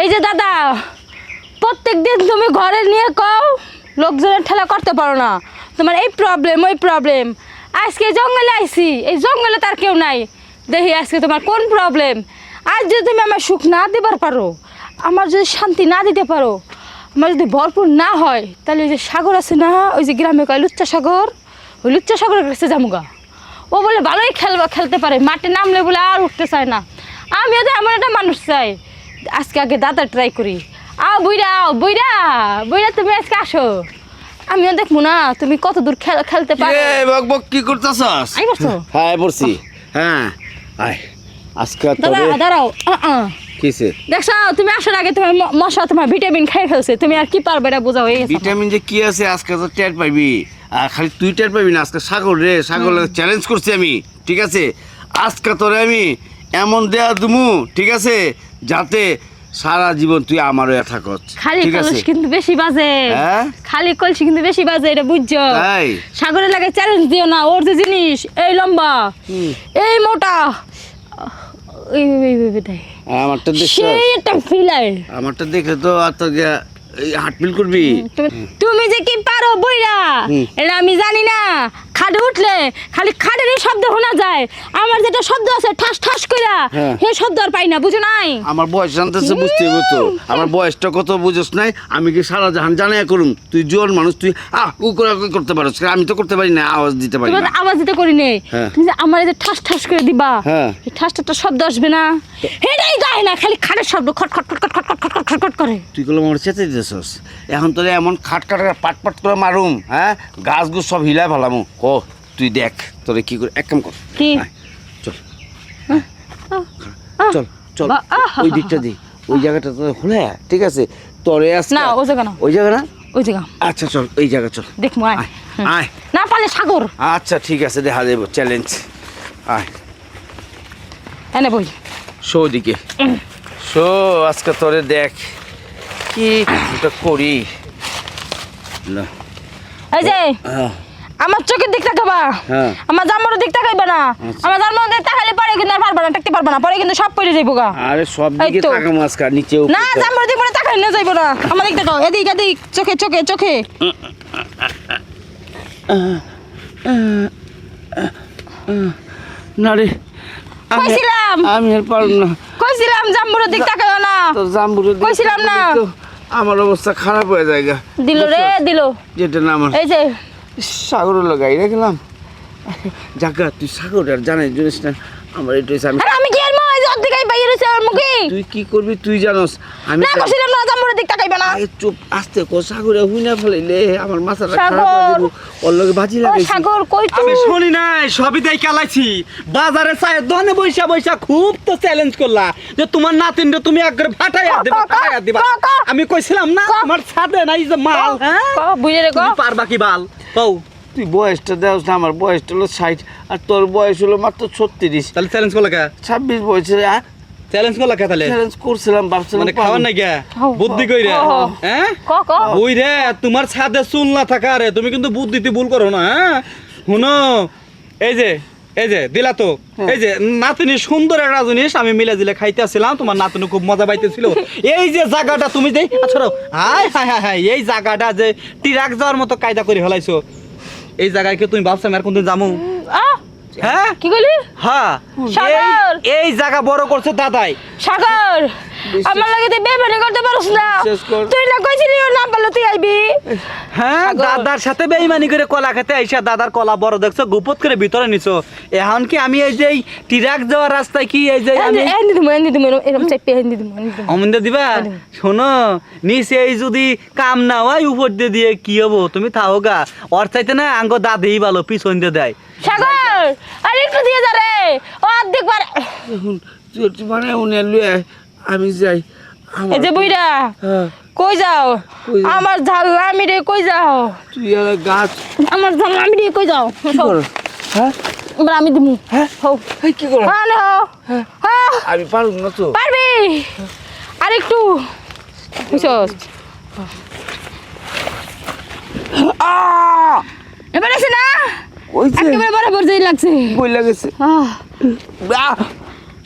এই যে দাদা, প্রত্যেক দিন তুমি ঘরে নিয়ে কও লোকজনের ঠেলা করতে পারো না, তোমার এই প্রবলেম ওই প্রবলেম। আজকে জঙ্গলে আইছি, এই জঙ্গলে তার কেউ নাই, দেখি আজকে তোমার কোন প্রবলেম। আজ যদি তুমি আমার সুখ না দিবার পারো, আমার যদি শান্তি না দিতে পারো, আমার যদি ভরপুর না হয়, তাহলে ওই যে সাগর আছে না, ওই যে গ্রামে কয় লুচ্চা সাগর, ওই লুচ্চা সাগরের কাছে যামুগা। ও বলে ভালোই খেলতে পারে, মাঠে নামলে বলে আর উঠতে চায় না। আমিও তো এমন একটা মানুষ চাই। আজকে আগে দাদা ট্রাই করি। বুইরা বুইরা বুইরা, তুমি আজকে আসো, আমিও দেখবো না তুমি কত দূর খেলতে পারো। বক বক কি করতেছস? আই করছো? হ্যাঁ পড়ছি। হ্যাঁ আয় আজকে দাঁড়াও কিসে দেখছো, তুমি আসার আগে তোমার মশা তোমার ভিটামিন খাই ফেলছে, তুমি আর কি পারবে না বোঝা হয়ে গেছে। ভিটামিন যে কি আছে আজকে তো টের পাইবি। আর খালি তুই টের পাইবি না, আজকে সাগর রে, সাগর চ্যালেঞ্জ করছি আমি, ঠিক আছে? আজকে তোরে আমি এমন দেয়া দুমু, ঠিক আছে, যাতে সারা জীবন তুই আমার হয়ে থাকস। খালি কলস কিন্তু বেশি বাজে, খালি কলসি কিন্তু বেশি বাজে, এটা বুঝছো? সাগরে লাগে চ্যালেঞ্জ দিও না। ওর যে জিনিস এই লম্বা, এই মোটা, আমারটা দেখে তো আর তো হার্ট ফিল করবি। তুমি যে কি পারো বইরা, এটা আমি জানি না। খাটে উঠলে খালি খাটেরই শব্দ শোনা যায়, আমার যেটা শব্দ আছে ঠাস ঠাস কইরা, সেই শব্দ আর পাই না, বুঝো নাই? আমার বয়স জানতেছে, বুঝতে হবে তো, আমার বয়সটা কত বুঝোস নাই? আমি কি সারা জাহান জানাই করুম? তুই জোয়ান মানুষ, তুই করতে পারছ, আমি তো করতে পারি না, আওয়াজ দিতে পারি না। আওয়াজ দিতে করি নেই, তুমি যে আমার এই যে ঠাস ঠাস করে দিবা, এই ঠাসটা শব্দ আসবে না, এটাই গায় না, খালি খাটের শব্দ খট খট খট খট খট খট খট খট করে। তুই গুলো আমার চেতে দিতেছস, এখন তোরে এমন খাট খাট পাট পাট করে মারুম, হ্যাঁ গাছ গুছ সব হিলাই ফেলামু। ও তুই দেখ তোরে কি করে, এক কাম কর, চল চল চল ওই দিকটা দি, ওই জায়গাটা তো খুলে, ঠিক আছে? তোরে না ওই জায়গা না, ওই জায়গা না, ওই জায়গা। আচ্ছা চল ওই জায়গা চল, দেখমু আয় আয়। না পারলে সাগর। আচ্ছা ঠিক আছে, দেখা দেব চ্যালেঞ্জ। আয় এনে বই শো দিকে, শো আজকে তোরে দেখ কি এটা করি না। এই যে আমার চোখের দিক তাকাবা, আমার জামার দিক তাকাইবা না। আমার জামার দিক তাকাইলে পরে কিন্তু আর পারবা না, টাকতে পারবা না, পরে কিন্তু সব পড়ে যাইবো গা। আরে সব দিকে তাকাম আজকে, নিচেও না, জামার দিক পরে তাকাই না যাইবো না। আমার দিক তাকাও, এদিক এদিক, চোখে চোখে চোখে। না রে, কইছিলাম আমি আর পারব না, কইছিলাম জাম্বুর দিক তাকাও না, তো জাম্বুর দিক কইছিলাম না। আমার অবস্থা খারাপ হয়ে যায়, দিল রে দিল, যেটা না আমার এই যে সাগর লাগাই রাখলাম। জাগা তুই সাগর আর জানাই জানিস না আমার এটা আমি কি আর মই অর্ধেকই বাইরে রইছে আর মুখে। তুই কি করবি তুই জানোস? আমি না কইছিলাম না জাম্বুর দিক তাকাইবা না। এই চুপ, আস্তে কো, সাগরে হুইনা ফেলাইলে আমার মাথাটা খারাপ হয়ে যাবে, ওর লগে বাজি লাগাইছি। সাগর কই তুই? আমি শুনি নাই, সবই দেই কালাইছি। বাজারে চায় দনে বইসা বইসা খুব তো চ্যালেঞ্জ করলা যে তোমার নাতিনরে তুমি একবার ফাটাইয়া দিবা, ফাটাইয়া দিবা। আমি কইছিলাম না তোমার ছাদে নাই যে মাল, হ্যাঁ ক বুইরে রে ক, তুমি পারবা কি বাল কও? তুই বয়সটা দেওস না, আমার বয়সটা হলো 60 আর তোর বয়স হলো মাত্র 36। তাহলে চ্যালেঞ্জ করলা কে? 26 বয়সে চ্যালেঞ্জ করলা কে? তাহলে চ্যালেঞ্জ করছিলাম, ভাবছিলাম মানে খাওয়ার নাই কে বুদ্ধি কইরা, হ্যাঁ ক ক ওই রে তোমার ছাদে চুল না থাকা রে, তুমি কিন্তু বুদ্ধিতে ভুল করো না, হ্যাঁ শুনো এই যে দিলা তো, এই যে নাতনি সুন্দর একটা জিনিস আমি মিলে দিলে খাইতেছিলাম, তোমার নাতনি খুব মজা পাইতেছিল। এই যে জায়গাটা তুমি দেই আচ্ছা হাই হাই হাই হাই, এই জায়গাটা যে টিরাক যাওয়ার মতো কায়দা করে ফেলাইছো, এই জায়গায় কি তুমি ভাবছো আমি আর কোনদিন যামু? হ্যাঁ কি কইলি? হ্যাঁ এই জায়গা বড় করছে দাদাই। সাগর আমার লাগে তুই বেমানি করতে পারছ না, তুই না কইছিলি না পারলে তুই আইবি। হ্যাঁ দাদার সাথে বেইমানি করে কলা খেতে আইসা দাদার কলা বড় দেখছো, গুপত করে ভিতরে নিছো। এখন কি আমি এই যে টিরাক যাওয়ার রাস্তায় কি এই যে আমি এন্দি দিমু এরকম চাইপে এন্দি দিমু অমন্দে দিবা? শোনো নিচে এই যদি কাম না হয় উপর দিয়ে কি হবো, তুমি থাও গা, ওর চাইতে না আঙ্গ দাদেই ভালো, পিছন দিয়ে দেয়। সাগর আরে একটু দিয়ে যা রে, ও অর্ধেক বার তুই মানে উনি লুয়ে আমি যাই। এই যে বুইরা কই যাও? আমার ঝাল আমি রে কই যাও? তুই আর গাছ আমার ঝাল আমি রে কই যাও? হ্যাঁ এবার আমি দিমু। হ্যাঁ হও এই কি করো? হ্যাঁ না হ্যাঁ আমি পারব না তো। পারবি আর একটু বুঝছস? এবার আছে না, ওই যে একেবারে বরাবর যেই লাগছে। কই লাগেছে?